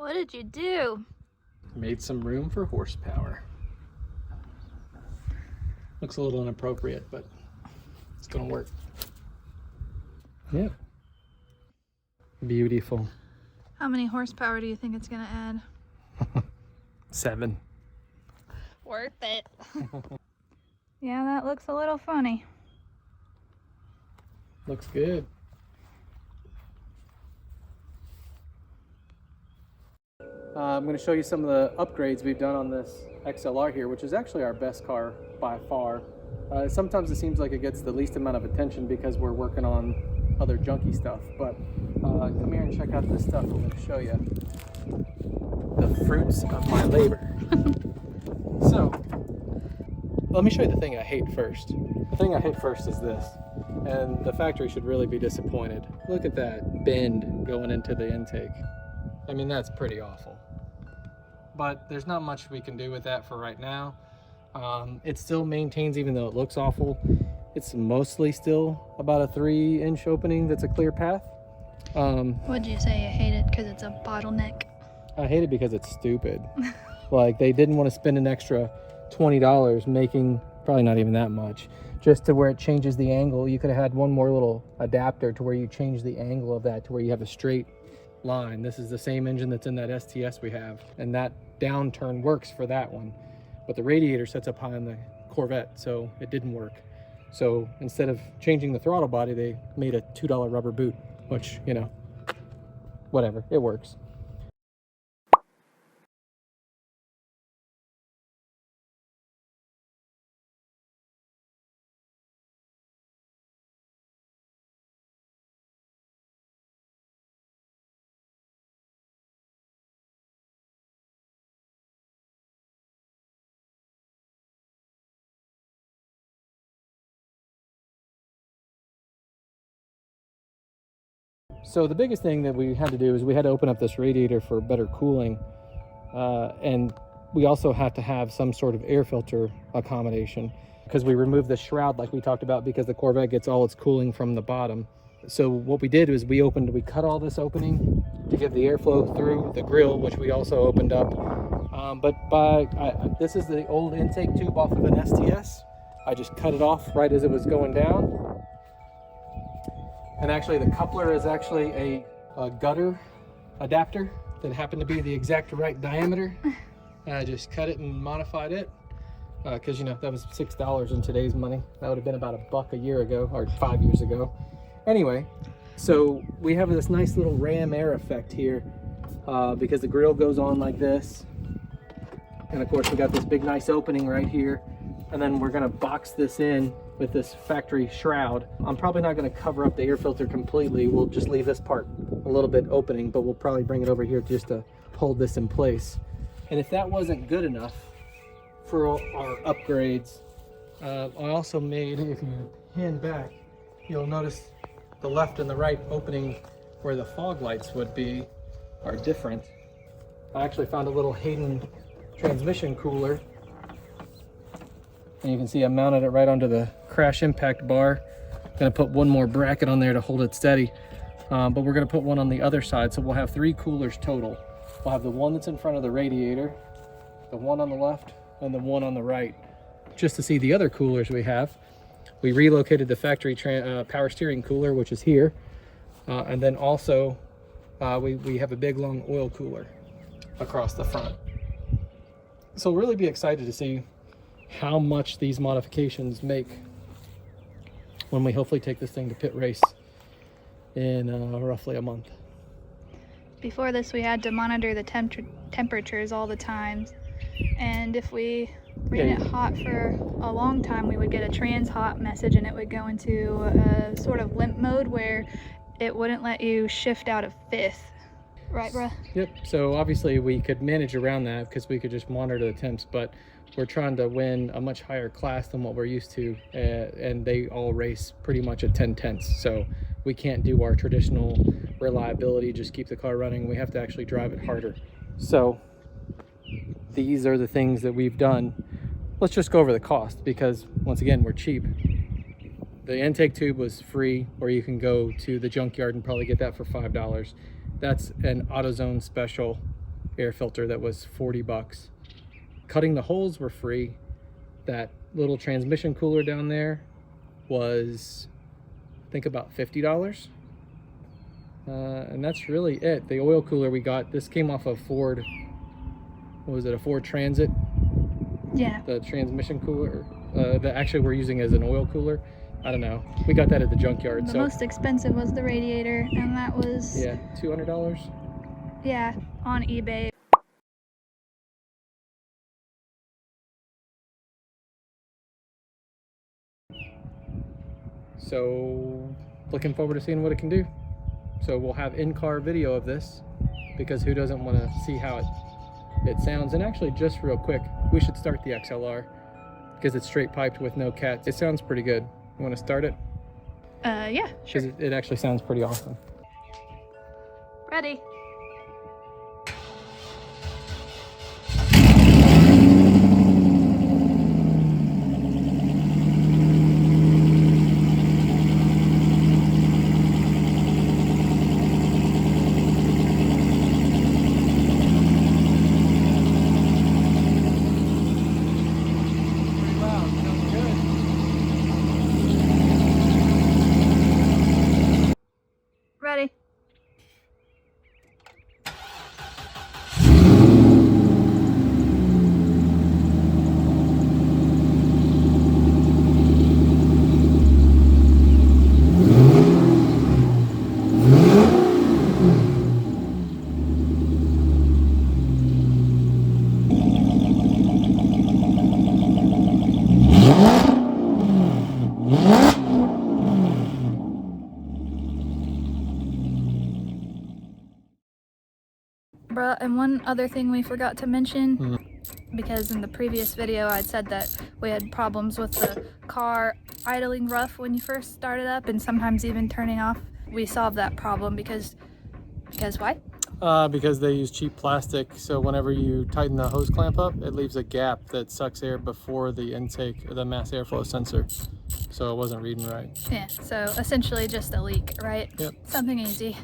What did you do? Made some room for horsepower. Looks a little inappropriate, but it's gonna work. Yeah. Beautiful. How many horsepower do you think it's gonna add? 7. Worth it. Yeah, that looks a little funny. Looks good. I'm going to show you some of the upgrades we've done on this XLR here, which is actually our best car by far. Sometimes it seems like it gets the least amount of attention because we're working on other junky stuff, but come here and check out this stuff. I'm going to show you the fruits of my labor. So, let me show you the thing I hate first. The thing I hate first is this, and the factory should really be disappointed. Look at that bend going into the intake. I mean, that's pretty awful. But there's not much we can do with that for right now. It still maintains, even though it looks awful, it's mostly still about a 3-inch opening that's a clear path. What'd you say you hate it because it's a bottleneck? I hate it because it's stupid. Like, they didn't want to spend an extra $20 making, probably not even that much, just to where it changes the angle. You could have had one more little adapter to where you change the angle of that to where you have a straight line. This is the same engine that's in that STS we have, and that downturn works for that one, but the radiator sets up high on the Corvette, so it didn't work. So instead of changing the throttle body, they made a $2 rubber boot, which, you know, whatever, it works. So the biggest thing that we had to do is we had to open up this radiator for better cooling, and we also have to have some sort of air filter accommodation because we removed the shroud like we talked about, because the Corvette gets all its cooling from the bottom. So what we did was we cut all this opening to get the airflow through the grill, which we also opened up. This is the old intake tube off of an STS. I just cut it off right as it was going down. And actually the coupler is actually a gutter adapter that happened to be the exact right diameter. I just cut it and modified it because, you know, that was $6 in today's money. That would have been about $1 a year ago, or 5 years ago. Anyway, so we have this nice little ram air effect here because the grill goes on like this. And of course we got this big nice opening right here. And then we're gonna box this in with this factory shroud. I'm probably not gonna cover up the air filter completely. We'll just leave this part a little bit opening, but we'll probably bring it over here just to hold this in place. And if that wasn't good enough for our upgrades, I also made, if you hand back, you'll notice the left and the right opening where the fog lights would be are different. I actually found a little Hayden transmission cooler. And you can see I mounted it right onto the crash impact bar. Gonna put one more bracket on there to hold it steady. But we're gonna put one on the other side, so we'll have 3 coolers total. We'll have the one that's in front of the radiator, the one on the left, and the one on the right. Just to see the other coolers we have, we relocated the factory power steering cooler, which is here. And then also, we have a big long oil cooler across the front. So we'll really be excited to see how much these modifications make when we hopefully take this thing to pit race in roughly a month. Before this, we had to monitor the temperatures all the time, and if we ran it hot for a long time, we would get a trans hot message, and it would go into a sort of limp mode where it wouldn't let you shift out of 5th. Right, bruh? Yep. So obviously we could manage around that because we could just monitor the temps, but we're trying to win a much higher class than what we're used to, and they all race pretty much at 10/10. So we can't do our traditional reliability, just keep the car running. We have to actually drive it harder. So these are the things that we've done. Let's just go over the cost because, once again, we're cheap. The intake tube was free, or you can go to the junkyard and probably get that for $5. That's an AutoZone special air filter that was 40 bucks. Cutting the holes were free. That little transmission cooler down there was, I think, about $50. And that's really it. The oil cooler we got, this came off of Ford, what was it, a Ford Transit? Yeah. The transmission cooler that actually we're using as an oil cooler. I don't know. We got that at the junkyard. The most expensive was the radiator, and that was, yeah, $200. yeah, on eBay. So looking forward to seeing what it can do. So we'll have in-car video of this, because who doesn't want to see how it sounds. And actually, just real quick, we should start the XLR because it's straight piped with no cats. It sounds pretty good. You want to start it? Yeah, sure. Because it actually sounds pretty awesome. Ready. Ready. Bruh, and one other thing we forgot to mention, because in the previous video I'd said that we had problems with the car idling rough when you first started up and sometimes even turning off. We solved that problem because why? Because they use cheap plastic, so whenever you tighten the hose clamp up, it leaves a gap that sucks air before the intake of the mass airflow sensor. So it wasn't reading right. Yeah, so essentially just a leak, right? Yep. Something easy.